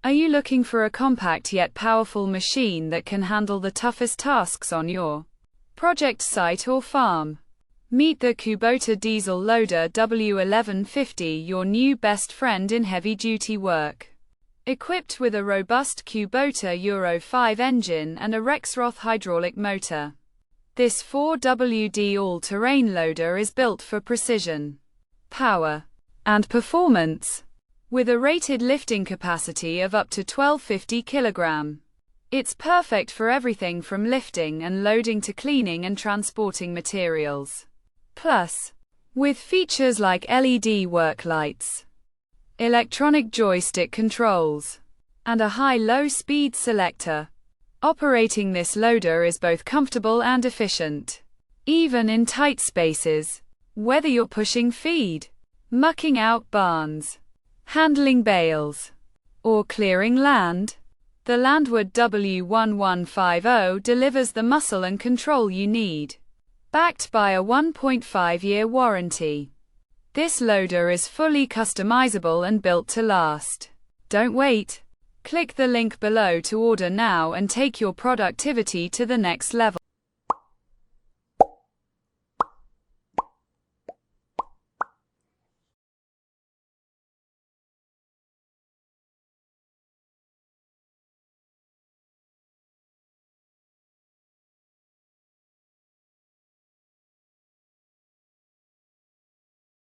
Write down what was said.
Are you looking for a compact yet powerful machine that can handle the toughest tasks on your project site or farm? Meet the Kubota Diesel Loader W1150, your new best friend in heavy-duty work. Equipped with a robust Kubota Euro 5 engine and a Rexroth hydraulic motor, this 4WD all-terrain loader is built for precision, power, and performance. With a rated lifting capacity of up to 1250 kg. It's perfect for everything from lifting and loading to cleaning and transporting materials. Plus, with features like LED work lights, electronic joystick controls, and a high-low speed selector, operating this loader is both comfortable and efficient, even in tight spaces. Whether you're pushing feed, mucking out barns, handling bales, or clearing land, the Landwood W1150 delivers the muscle and control you need. Backed by a 1.5-year warranty, this loader is fully customizable and built to last. Don't wait. Click the link below to order now and take your productivity to the next level.